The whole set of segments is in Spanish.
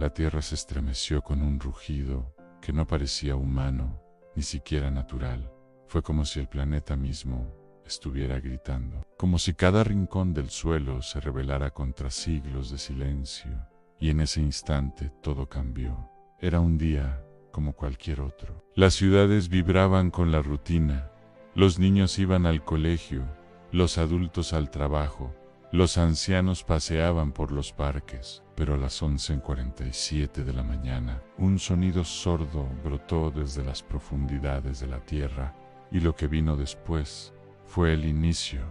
La tierra se estremeció con un rugido que no parecía humano, ni siquiera natural. Fue como si el planeta mismo estuviera gritando, como si cada rincón del suelo se rebelara contra siglos de silencio. Y en ese instante todo cambió. Era un día como cualquier otro. Las ciudades vibraban con la rutina. Los niños iban al colegio, los adultos al trabajo, los ancianos paseaban por los parques. Pero a las 11:47 de la mañana, un sonido sordo brotó desde las profundidades de la tierra, y lo que vino después fue el inicio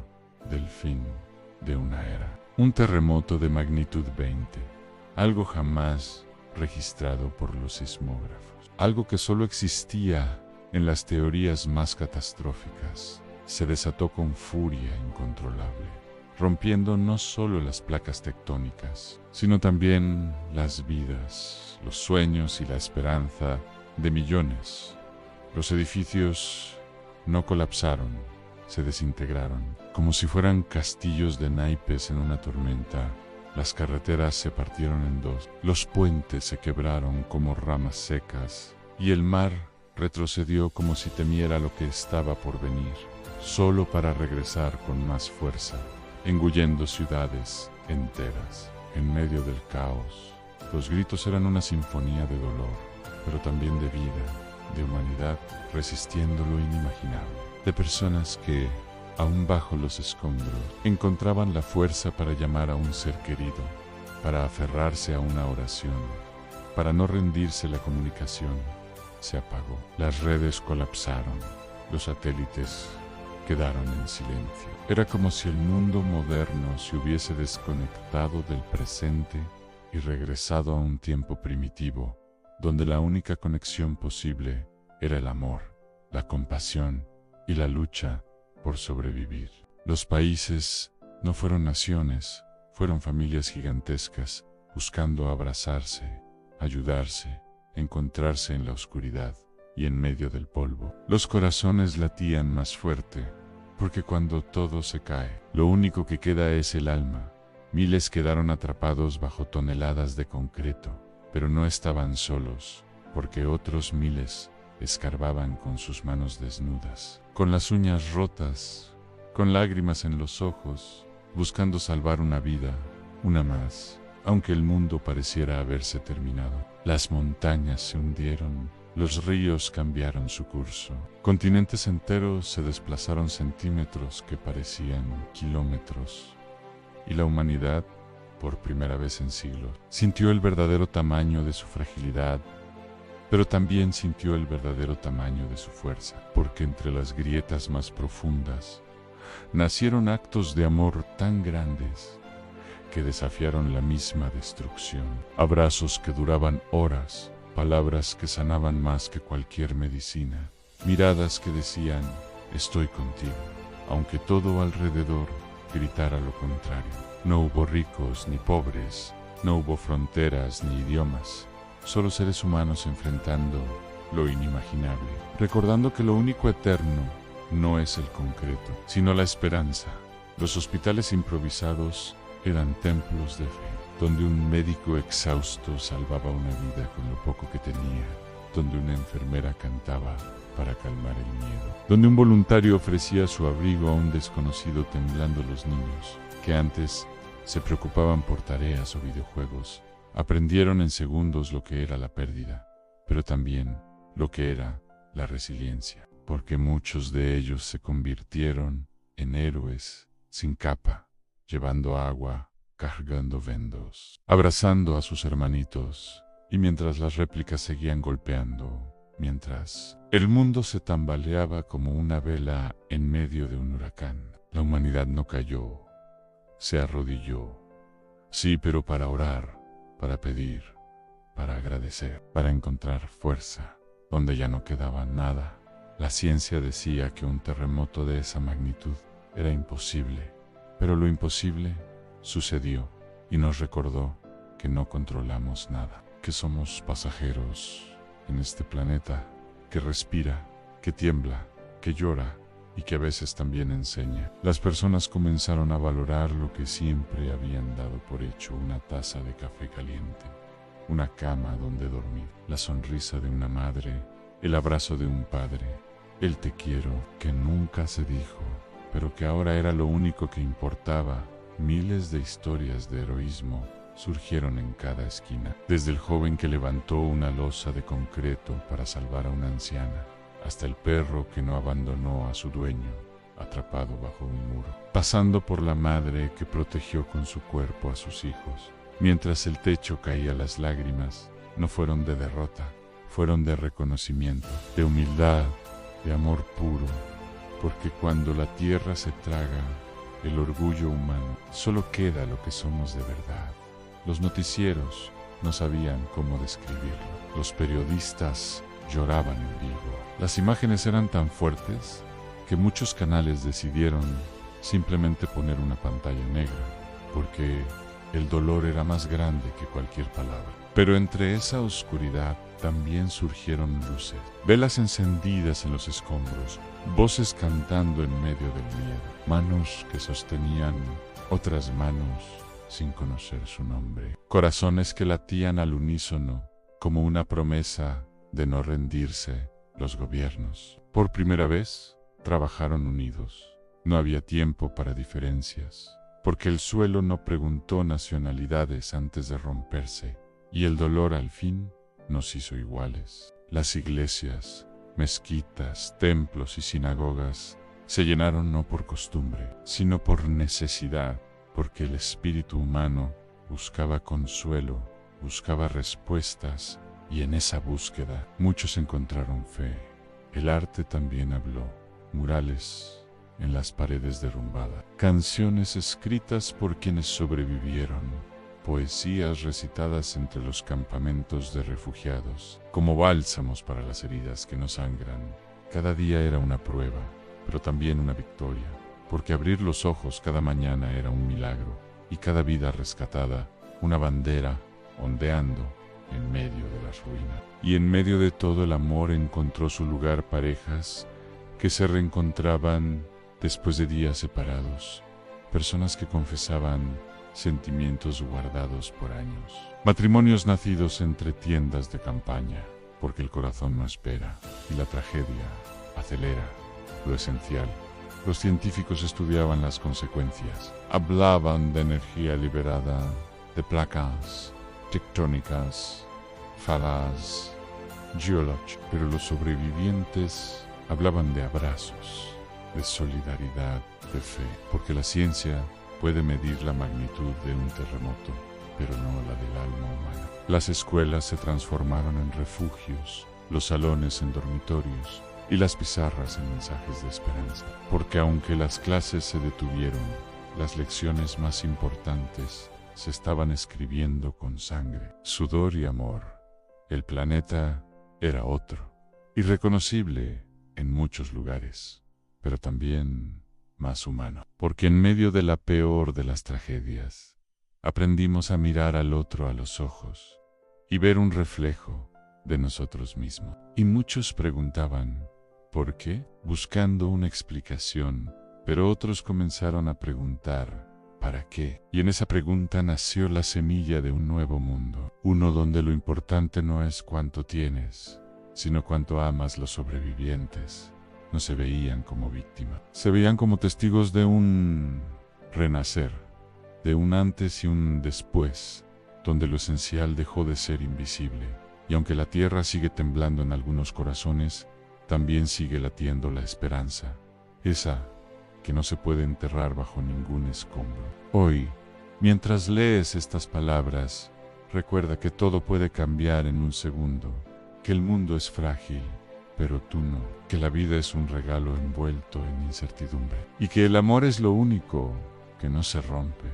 del fin de una era. Un terremoto de magnitud 20, algo jamás registrado por los sismógrafos, algo que solo existía en las teorías más catastróficas. Se desató con furia incontrolable, rompiendo no solo las placas tectónicas, sino también las vidas, los sueños y la esperanza de millones. Los edificios no colapsaron, se desintegraron, como si fueran castillos de naipes en una tormenta. Las carreteras se partieron en dos, los puentes se quebraron como ramas secas, y el mar retrocedió como si temiera lo que estaba por venir, solo para regresar con más fuerza, engullendo ciudades enteras. En medio del caos, los gritos eran una sinfonía de dolor, pero también de vida, de humanidad, resistiendo lo inimaginable, de personas que, aún bajo los escombros, encontraban la fuerza para llamar a un ser querido, para aferrarse a una oración, para no rendirse. La comunicación se apagó, las redes colapsaron, los satélites quedaron en silencio. Era como si el mundo moderno se hubiese desconectado del presente y regresado a un tiempo primitivo, donde la única conexión posible era el amor, la compasión y la lucha por sobrevivir. Los países no fueron naciones, fueron familias gigantescas, buscando abrazarse, ayudarse, encontrarse en la oscuridad y en medio del polvo. Los corazones latían más fuerte, porque cuando todo se cae, lo único que queda es el alma. Miles quedaron atrapados bajo toneladas de concreto, pero no estaban solos, porque otros miles escarbaban con sus manos desnudas, con las uñas rotas, con lágrimas en los ojos, buscando salvar una vida, una más, aunque el mundo pareciera haberse terminado. Las montañas se hundieron, los ríos cambiaron su curso, continentes enteros se desplazaron centímetros que parecían kilómetros, y la humanidad, por primera vez en siglos, sintió el verdadero tamaño de su fragilidad, pero también sintió el verdadero tamaño de su fuerza, porque entre las grietas más profundas nacieron actos de amor tan grandes que desafiaron la misma destrucción. Abrazos que duraban horas, palabras que sanaban más que cualquier medicina, miradas que decían, estoy contigo, aunque todo alrededor gritara lo contrario. No hubo ricos ni pobres, no hubo fronteras ni idiomas, solo seres humanos enfrentando lo inimaginable, recordando que lo único eterno no es el concreto, sino la esperanza. Los hospitales improvisados eran templos de fe, donde un médico exhausto salvaba una vida con lo poco que tenía, donde una enfermera cantaba para calmar el miedo, donde un voluntario ofrecía su abrigo a un desconocido temblando. Los niños, que antes se preocupaban por tareas o videojuegos, aprendieron en segundos lo que era la pérdida, pero también lo que era la resiliencia, porque muchos de ellos se convirtieron en héroes sin capa, llevando agua, cargando vendos, abrazando a sus hermanitos, y mientras las réplicas seguían golpeando, mientras el mundo se tambaleaba como una vela en medio de un huracán, la humanidad no cayó, se arrodilló, sí, pero para orar, para pedir, para agradecer, para encontrar fuerza, donde ya no quedaba nada. La ciencia decía que un terremoto de esa magnitud era imposible, pero lo imposible sucedió y nos recordó que no controlamos nada, que somos pasajeros en este planeta que respira, que tiembla, que llora y que a veces también enseña. Las personas comenzaron a valorar lo que siempre habían dado por hecho, una taza de café caliente, una cama donde dormir, la sonrisa de una madre, el abrazo de un padre, el te quiero que nunca se dijo, pero que ahora era lo único que importaba. Miles de historias de heroísmo surgieron en cada esquina, desde el joven que levantó una losa de concreto para salvar a una anciana, hasta el perro que no abandonó a su dueño, atrapado bajo un muro, pasando por la madre que protegió con su cuerpo a sus hijos. Mientras el techo caía, las lágrimas no fueron de derrota, fueron de reconocimiento, de humildad, de amor puro, porque cuando la tierra se traga el orgullo humano, solo queda lo que somos de verdad. Los noticieros no sabían cómo describirlo. Los periodistas lloraban en vivo. Las imágenes eran tan fuertes que muchos canales decidieron simplemente poner una pantalla negra, porque el dolor era más grande que cualquier palabra. Pero entre esa oscuridad también surgieron luces, velas encendidas en los escombros, voces cantando en medio del miedo, manos que sostenían otras manos sin conocer su nombre, corazones que latían al unísono como una promesa de no rendirse. Los gobiernos, por primera vez, trabajaron unidos. No había tiempo para diferencias, porque el suelo no preguntó nacionalidades antes de romperse, y el dolor al fin nos hizo iguales. Las iglesias, mezquitas, templos y sinagogas se llenaron no por costumbre, sino por necesidad, porque el espíritu humano buscaba consuelo, buscaba respuestas, y en esa búsqueda muchos encontraron fe. El arte también habló, murales en las paredes derrumbadas, canciones escritas por quienes sobrevivieron, poesías recitadas entre los campamentos de refugiados, como bálsamos para las heridas que no sangran. Cada día era una prueba, pero también una victoria, porque abrir los ojos cada mañana era un milagro, y cada vida rescatada, una bandera ondeando en medio de las ruinas. Y en medio de todo el amor encontró su lugar parejas que se reencontraban después de días separados, personas que confesaban sentimientos guardados por años, matrimonios nacidos entre tiendas de campaña, porque el corazón no espera y la tragedia acelera lo esencial. Los científicos estudiaban las consecuencias, hablaban de energía liberada, de placas tectónicas, falas, geológicas, pero los sobrevivientes hablaban de abrazos, de solidaridad, de fe, porque la ciencia puede medir la magnitud de un terremoto, pero no la del alma humana. Las escuelas se transformaron en refugios, los salones en dormitorios y las pizarras en mensajes de esperanza, porque aunque las clases se detuvieron, las lecciones más importantes se estaban escribiendo con sangre, sudor y amor. El planeta era otro, irreconocible en muchos lugares, pero también más humano, porque en medio de la peor de las tragedias, aprendimos a mirar al otro a los ojos y ver un reflejo de nosotros mismos. Y muchos preguntaban, ¿por qué? Buscando una explicación, pero otros comenzaron a preguntar, ¿para qué? Y en esa pregunta nació la semilla de un nuevo mundo, uno donde lo importante no es cuánto tienes, sino cuánto amas. Los sobrevivientes no se veían como víctimas, se veían como testigos de un renacer, de un antes y un después, donde lo esencial dejó de ser invisible. Y aunque la tierra sigue temblando en algunos corazones, también sigue latiendo la esperanza, esa que no se puede enterrar bajo ningún escombro. Hoy, mientras lees estas palabras, recuerda que todo puede cambiar en un segundo, que el mundo es frágil, pero tú no, que la vida es un regalo envuelto en incertidumbre, y que el amor es lo único que no se rompe.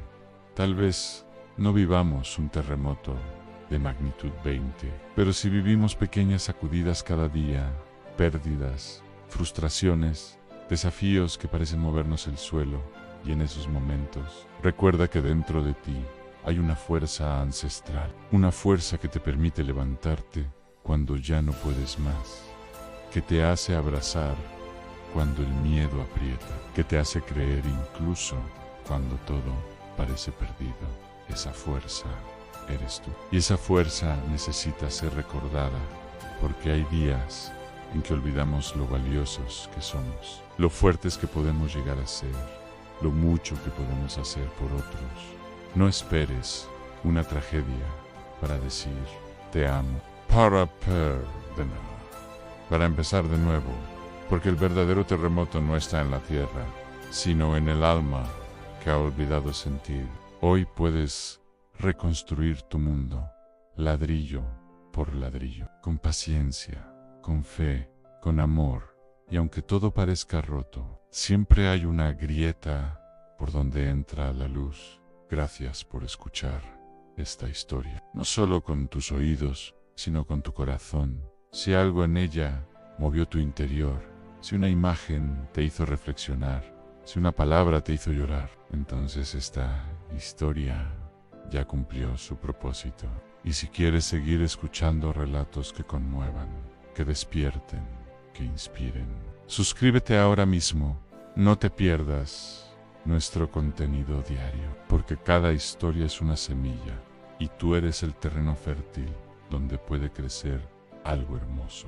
Tal vez no vivamos un terremoto de magnitud 20, pero si vivimos pequeñas sacudidas cada día, pérdidas, frustraciones, desafíos que parecen movernos el suelo, y en esos momentos, recuerda que dentro de ti hay una fuerza ancestral, una fuerza que te permite levantarte cuando ya no puedes más, que te hace abrazar cuando el miedo aprieta, que te hace creer incluso cuando todo parece perdido. Esa fuerza eres tú. Y esa fuerza necesita ser recordada, porque hay días en que olvidamos lo valiosos que somos, lo fuertes que podemos llegar a ser, lo mucho que podemos hacer por otros. No esperes una tragedia para decir te amo, para perdonar, para empezar de nuevo, porque el verdadero terremoto no está en la tierra, sino en el alma que ha olvidado sentir. Hoy puedes reconstruir tu mundo, ladrillo por ladrillo, con paciencia, con fe, con amor, y aunque todo parezca roto, siempre hay una grieta por donde entra la luz. Gracias por escuchar esta historia, no solo con tus oídos, sino con tu corazón. Si algo en ella movió tu interior, si una imagen te hizo reflexionar, si una palabra te hizo llorar, entonces esta historia ya cumplió su propósito. Y si quieres seguir escuchando relatos que conmuevan, que despierten, que inspiren, suscríbete ahora mismo. No te pierdas nuestro contenido diario, porque cada historia es una semilla y tú eres el terreno fértil donde puede crecer algo hermoso.